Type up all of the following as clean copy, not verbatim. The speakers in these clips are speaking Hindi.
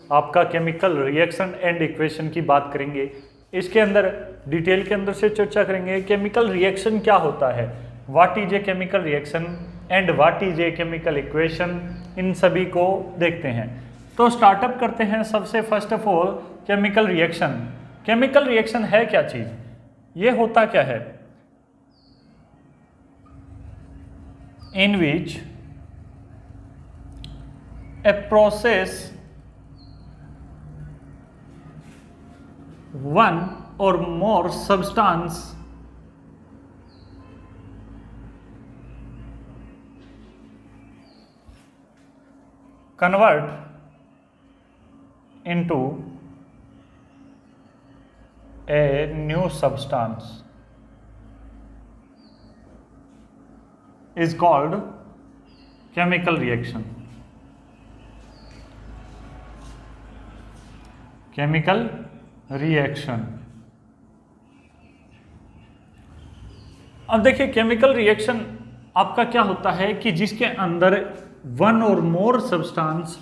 आपका केमिकल रिएक्शन एंड इक्वेशन की बात करेंगे। इसके अंदर डिटेल के अंदर से चर्चा करेंगे केमिकल रिएक्शन क्या होता है, what is a chemical reaction and what is a chemical equation, इन सभी को देखते हैं। तो स्टार्टअप करते हैं सबसे first of all chemical reaction. Chemical reaction है क्या चीज, ये होता क्या है, in which a process one or more substance convert into a new substance is called chemical reaction. Chemical reaction. अब देखिए केमिकल रिएक्शन आपका क्या होता है कि जिसके अंदर वन और मोर सब्सटेंस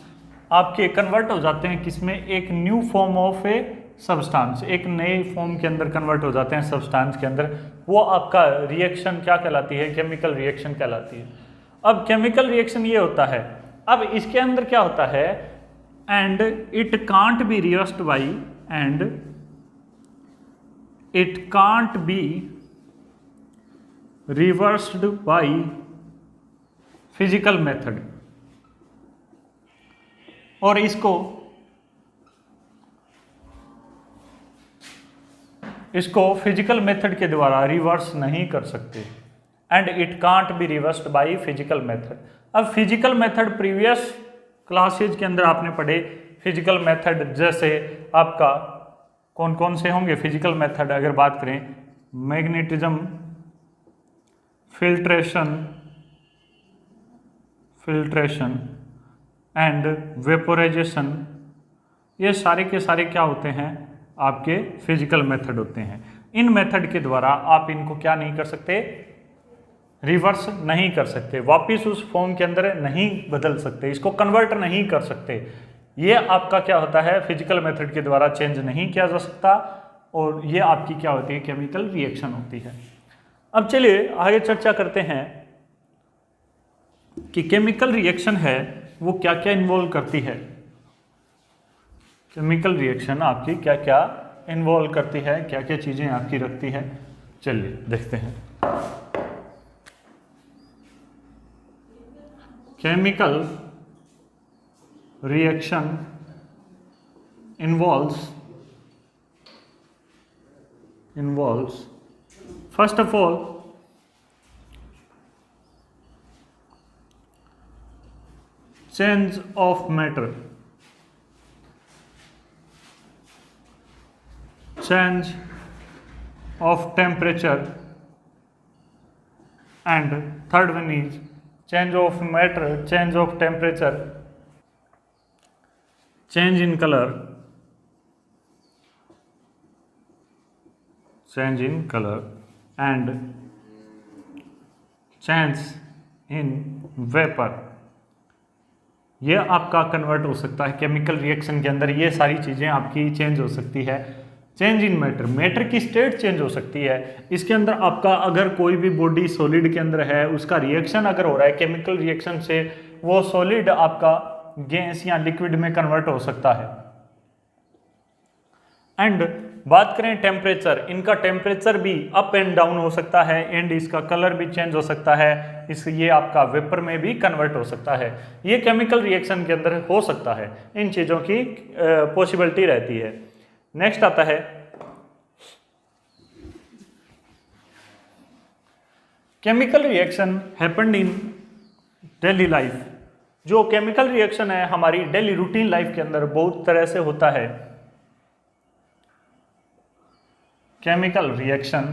आपके कन्वर्ट हो जाते हैं किसमें, एक new form of a substance, एक नए फॉर्म के अंदर कन्वर्ट हो जाते हैं सब्सटेंस के अंदर, वो आपका रिएक्शन क्या कहलाती है, केमिकल रिएक्शन कहलाती है। अब केमिकल रिएक्शन ये होता है, अब इसके अंदर क्या होता है, and it can't be reversed by and it can't be reversed by physical method। और इसको फिजिकल मेथड के द्वारा रिवर्स नहीं कर सकते, and it can't be reversed by physical method. अब फिजिकल मेथड प्रीवियस क्लासेज के अंदर आपने पढ़े, फिजिकल मेथड जैसे आपका कौन कौन से होंगे फिजिकल मेथड, अगर बात करें मैग्नेटिज्म, फिल्ट्रेशन एंड वेपोराइजेशन, ये सारे के सारे क्या होते हैं, आपके फिजिकल मेथड होते हैं। इन मेथड के द्वारा आप इनको क्या नहीं कर सकते, रिवर्स नहीं कर सकते, वापिस उस फॉर्म के अंदर नहीं बदल सकते, इसको कन्वर्ट नहीं कर सकते। ये आपका क्या होता है, फिजिकल मेथड के द्वारा चेंज नहीं किया जा सकता, और ये आपकी क्या होती है, केमिकल रिएक्शन होती है। अब चलिए आगे चर्चा करते हैं कि केमिकल रिएक्शन है वो क्या क्या इन्वॉल्व करती है, केमिकल रिएक्शन आपकी क्या क्या इन्वॉल्व करती है, क्या क्या चीजें आपकी रखती है, चलिए देखते हैं। Chemical reaction involves first of all change of matter, change of temperature, and third one is change of matter, change of temperature, change in color, and change in vapor। ये आपका कन्वर्ट हो सकता है केमिकल रिएक्शन के अंदर, ये सारी चीज़ें आपकी चेंज हो सकती है। चेंज इन मैटर, मैटर की स्टेट चेंज हो सकती है। इसके अंदर आपका अगर कोई भी बॉडी सॉलिड के अंदर है, उसका रिएक्शन अगर हो रहा है केमिकल रिएक्शन से, वो सॉलिड आपका गैस या लिक्विड में कन्वर्ट हो सकता है। एंड बात करें टेम्परेचर, इनका टेम्परेचर भी अप एंड डाउन हो सकता है, एंड इसका कलर भी चेंज हो सकता है, ये आपका वेपर में भी कन्वर्ट हो सकता है। ये केमिकल रिएक्शन के अंदर हो सकता है, इन चीज़ों की पॉसिबिलिटी रहती है। नेक्स्ट आता है केमिकल रिएक्शन हैपेंड इन डेली लाइफ। जो केमिकल रिएक्शन है हमारी डेली रूटीन लाइफ के अंदर बहुत तरह से होता है। Chemical reaction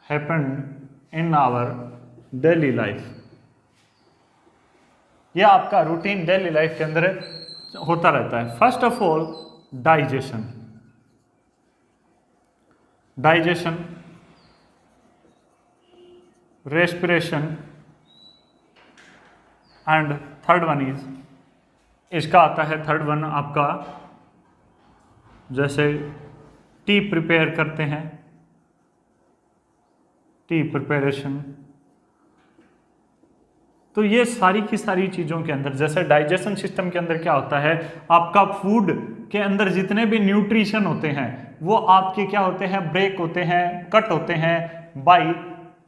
happened in our daily life, यह आपका रूटीन डेली लाइफ के अंदर होता रहता है। First of all digestion, respiration, and third one is, इसका आता है थर्ड वन आपका, जैसे टी प्रिपेयर करते हैं, टी प्रिपरेशन। तो ये सारी की सारी चीज़ों के अंदर, जैसे डाइजेशन सिस्टम के अंदर क्या होता है, आपका फूड के अंदर जितने भी न्यूट्रिशन होते हैं वो आपके क्या होते हैं, ब्रेक होते हैं, कट होते हैं by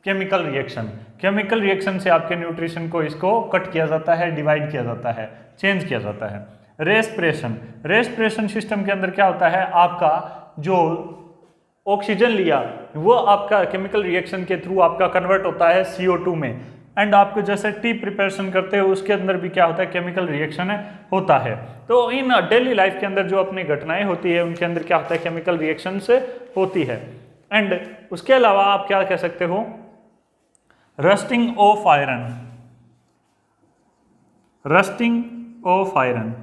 chemical reaction. Chemical reaction से आपके न्यूट्रिशन को इसको कट किया जाता है, डिवाइड किया जाता है, चेंज किया जाता है। रेस्पिरेशन, रेस्पिरेशन सिस्टम के अंदर क्या होता है, आपका जो ऑक्सीजन लिया वो आपका केमिकल रिएक्शन के थ्रू आपका कन्वर्ट होता है CO2 में। एंड आपको जैसे टी प्रिपरेशन करते हो उसके अंदर भी क्या होता है, केमिकल रिएक्शन होता है। तो इन डेली लाइफ के अंदर जो अपनी घटनाएं होती है उनके अंदर क्या होता है, केमिकल रिएक्शन से होती है। एंड उसके अलावा आप क्या कह सकते हो, rusting of iron, rusting of iron,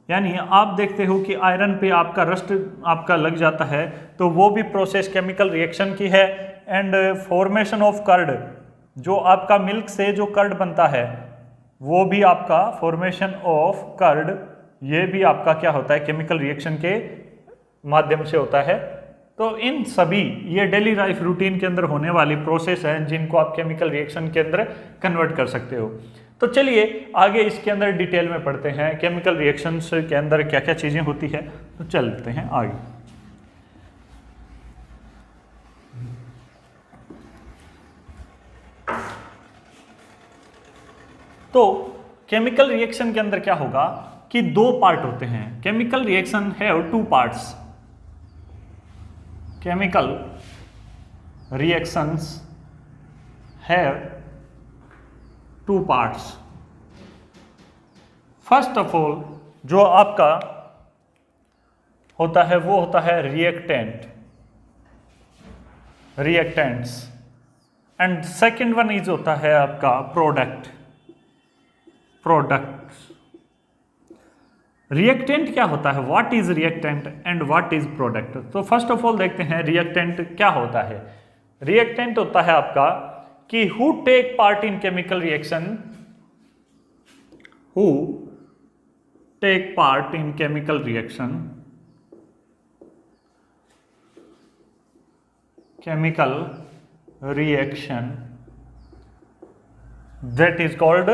यानी आप देखते हो कि आयरन पे आपका रस्ट आपका लग जाता है, तो वो भी प्रोसेस केमिकल रिएक्शन की है। एंड फॉर्मेशन ऑफ कर्ड, जो आपका मिल्क से जो कर्ड बनता है वो भी आपका फॉर्मेशन ऑफ कर्ड, ये भी आपका क्या होता है, केमिकल रिएक्शन के माध्यम से होता है। तो इन सभी ये डेली लाइफ रूटीन के अंदर होने वाली प्रोसेस हैं जिनको आप केमिकल रिएक्शन के अंदर कन्वर्ट कर सकते हो। तो चलिए आगे इसके अंदर डिटेल में पढ़ते हैं केमिकल रिएक्शंस के अंदर क्या क्या चीज़ें होती है। तो चलते हैं आगे। तो केमिकल रिएक्शन के अंदर क्या होगा कि दो पार्ट होते हैं। Chemical reaction have two parts, chemical reactions have two parts. First of all जो आपका होता है वो होता है reactant, reactants. And second one is होता है आपका प्रोडक्ट, प्रोडक्ट्स। रिएक्टेंट क्या होता है, what is reactant and what is product. तो फर्स्ट ऑफ ऑल देखते हैं रिएक्टेंट क्या होता है। रिएक्टेंट होता है आपका कि who take part in chemical reaction, who take part in chemical reaction, chemical reaction, that is called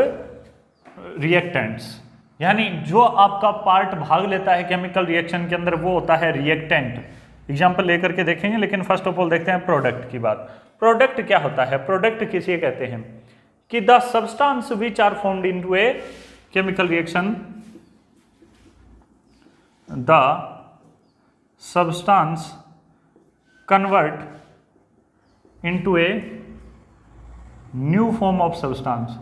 reactants. यानी जो आपका पार्ट भाग लेता है केमिकल रिएक्शन के अंदर वो होता है रिएक्टेंट। एग्जांपल लेकर के देखेंगे, लेकिन फर्स्ट ऑफ ऑल देखते हैं प्रोडक्ट की बात। प्रोडक्ट क्या होता है, प्रोडक्ट किसे कहते हैं कि the substance which are formed into a chemical reaction, the substance convert into a new form of substance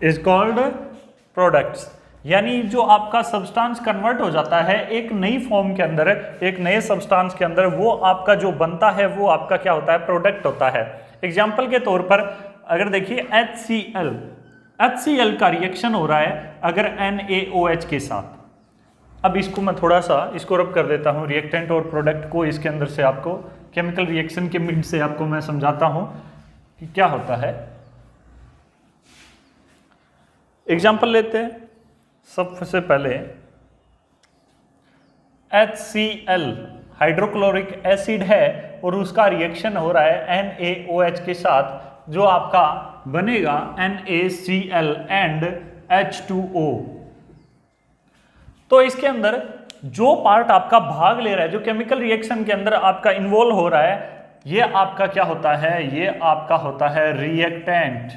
is called products. यानी जो आपका सब्सटेंस कन्वर्ट हो जाता है एक नई फॉर्म के अंदर, एक नए सब्सटेंस के अंदर, वो आपका जो बनता है वो आपका क्या होता है, प्रोडक्ट होता है। एग्जाम्पल के तौर पर अगर देखिए HCl, HCl का रिएक्शन हो रहा है अगर NaOH के साथ। अब इसको मैं थोड़ा सा इसको रब कर देता हूँ, रिएक्टेंट और प्रोडक्ट को इसके अंदर से आपको केमिकल रिएक्शन के मिड से आपको मैं समझाता हूँ कि क्या होता है। एग्जाम्पल लेते हैं, सबसे पहले HCl हाइड्रोक्लोरिक एसिड है और उसका रिएक्शन हो रहा है NaOH के साथ, जो आपका बनेगा NaCl एंड H2O। तो इसके अंदर जो पार्ट आपका भाग ले रहा है, जो केमिकल रिएक्शन के अंदर आपका इन्वॉल्व हो रहा है, ये आपका क्या होता है, ये आपका होता है रिएक्टेंट।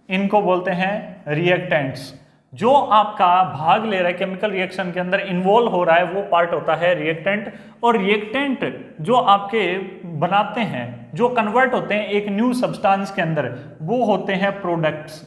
इनको बोलते हैं रिएक्टेंट्स। जो आपका भाग ले रहा है केमिकल रिएक्शन के अंदर, इन्वॉल्व हो रहा है, वो पार्ट होता है रिएक्टेंट। और रिएक्टेंट जो आपके बनाते हैं, जो कन्वर्ट होते हैं एक न्यू सब्सटेंस के अंदर, वो होते हैं प्रोडक्ट्स।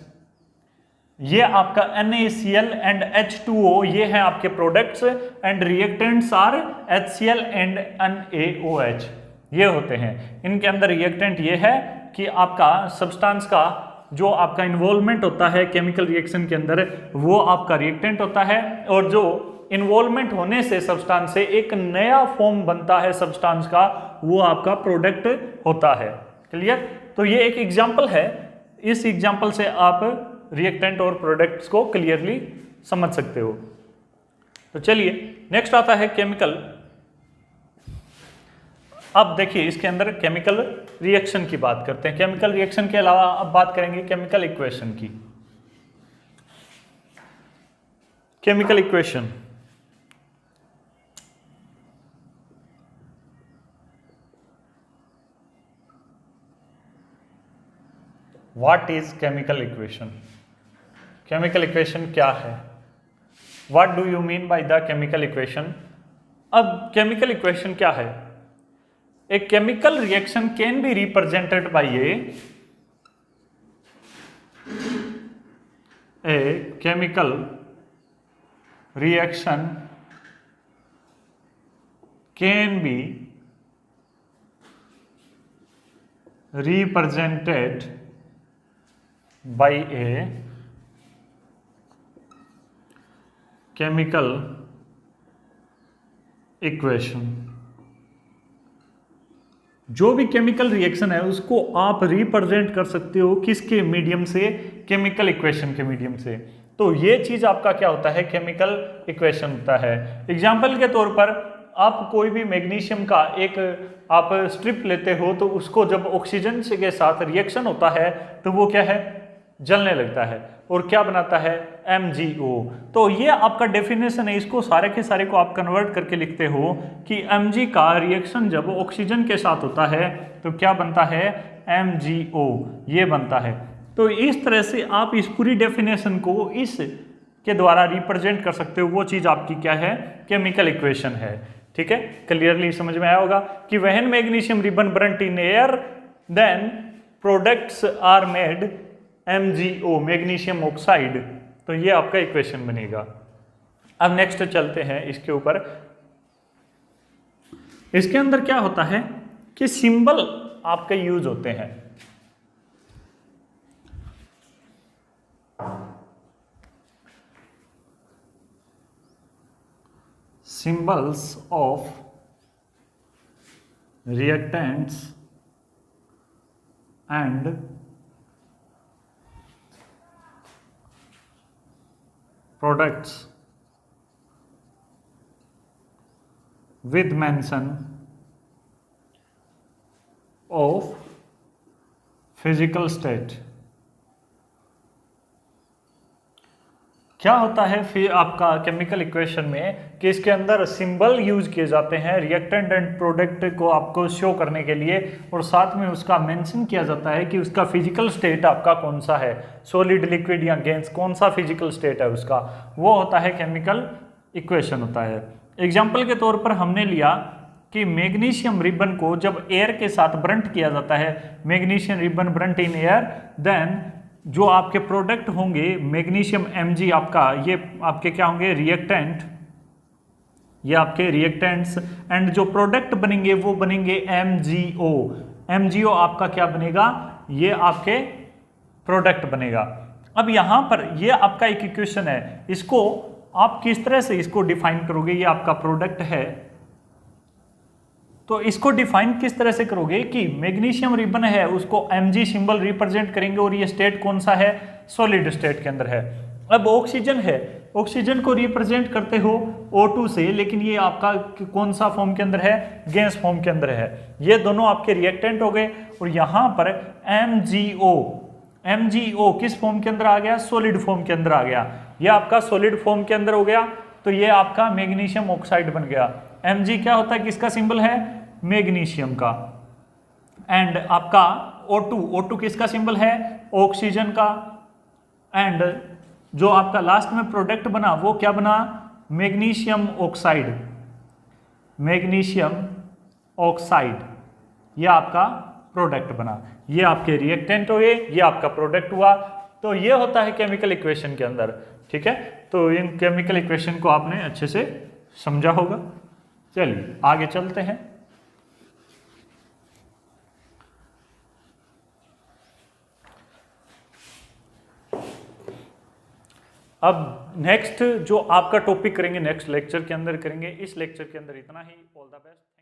ये आपका NaCl एंड H2O ये हैं आपके products, and reactants are HCl and NaOH ये होते हैं। इनके अंदर रिएक्टेंट ये है कि आपका सब्सटेंस का जो आपका इन्वॉल्वमेंट होता है केमिकल रिएक्शन के अंदर, वो आपका रिएक्टेंट होता है। और जो इन्वॉल्वमेंट होने से सब्सटेंस से एक नया फॉर्म बनता है सब्सटेंस का, वो आपका प्रोडक्ट होता है। क्लियर? तो ये एक एग्जाम्पल है, इस एग्जाम्पल से आप रिएक्टेंट और प्रोडक्ट्स को क्लियरली समझ सकते हो। तो चलिए नेक्स्ट आता है केमिकल। अब देखिए इसके अंदर केमिकल रिएक्शन की बात करते हैं। केमिकल रिएक्शन के अलावा अब बात करेंगे केमिकल इक्वेशन की। Chemical equation, what is chemical equation? Chemical equation क्या है? What do you mean by the chemical equation? अब केमिकल इक्वेशन क्या है? A chemical reaction can be represented by a chemical reaction can be represented by a chemical equation। जो भी केमिकल रिएक्शन है उसको आप रिप्रेजेंट कर सकते हो किसके मीडियम से? केमिकल इक्वेशन के मीडियम से। तो ये चीज आपका क्या होता है? केमिकल इक्वेशन होता है। एग्जाम्पल के तौर पर आप कोई भी मैग्नीशियम का एक आप स्ट्रिप लेते हो तो उसको जब ऑक्सीजन के साथ रिएक्शन होता है तो वो क्या है? जलने लगता है और क्या बनाता है? MgO। तो ये आपका डेफिनेशन है, इसको सारे के सारे को आप कन्वर्ट करके लिखते हो कि Mg का रिएक्शन जब ऑक्सीजन के साथ होता है तो क्या बनता है? MgO ये बनता है। तो इस तरह से आप इस पूरी डेफिनेशन को इस के द्वारा रिप्रेजेंट कर सकते हो। वो चीज आपकी क्या है? केमिकल इक्वेशन है। ठीक है, क्लियरली समझ में आया होगा कि when magnesium ribbon burnt in air then products are made MgO, magnesium oxide. तो ये आपका इक्वेशन बनेगा। अब नेक्स्ट चलते हैं इसके ऊपर। इसके अंदर क्या होता है कि सिंबल आपके यूज होते हैं। Symbols of reactants and products with mention of physical state। क्या होता है फिर आपका केमिकल इक्वेशन में कि इसके अंदर सिंबल यूज किए जाते हैं रिएक्टेंट एंड प्रोडक्ट को आपको शो करने के लिए, और साथ में उसका मेंशन किया जाता है कि उसका फिजिकल स्टेट आपका कौन सा है, सॉलिड, लिक्विड या गैस, कौन सा फिजिकल स्टेट है उसका, वो होता है केमिकल इक्वेशन होता है। एग्जाम्पल के तौर पर हमने लिया कि मैग्नीशियम रिबन को जब एयर के साथ ब्रंट किया जाता है, magnesium ribbon burnt in air, then जो आपके प्रोडक्ट होंगे मैग्नीशियम Mg आपका, ये आपके क्या होंगे? रिएक्टेंट, ये आपके रिएक्टेंट्स, एंड जो प्रोडक्ट बनेंगे वो बनेंगे MgO। MgO आपका क्या बनेगा? ये आपके प्रोडक्ट बनेगा। अब यहां पर ये आपका एक इक्वेशन है, इसको आप किस तरह से इसको डिफाइन करोगे? ये आपका प्रोडक्ट है तो इसको डिफाइन किस तरह से करोगे कि मैग्नीशियम रिबन है उसको Mg सिंबल रिप्रेजेंट करेंगे और ये स्टेट कौन सा है? सॉलिड स्टेट के अंदर है। अब ऑक्सीजन है, ऑक्सीजन को रिप्रेजेंट करते हो O2 से, लेकिन ये आपका कौन सा फॉर्म के अंदर है? गैस फॉर्म के अंदर है। ये दोनों आपके रिएक्टेंट हो गए और यहां पर MgO किस फॉर्म के अंदर आ गया? सॉलिड फॉर्म के अंदर आ गया। ये आपका सॉलिड फॉर्म के अंदर हो गया तो ये आपका मैग्नीशियम ऑक्साइड बन गया। Mg क्या होता है? किसका सिंबल है? मैग्नीशियम का। एंड आपका O2 किसका सिंबल है? ऑक्सीजन का। एंड जो आपका लास्ट में प्रोडक्ट बना वो क्या बना? Magnesium oxide. मैग्नीशियम ऑक्साइड ये आपका प्रोडक्ट बना। ये आपके रिएक्टेंट हुए, ये आपका प्रोडक्ट हुआ। तो ये होता है केमिकल इक्वेशन के अंदर। ठीक है, तो इन केमिकल इक्वेशन को आपने अच्छे से समझा होगा। चलिए आगे चलते हैं। अब नेक्स्ट जो आपका टॉपिक करेंगे नेक्स्ट लेक्चर के अंदर करेंगे। इस लेक्चर के अंदर इतना ही। All the best.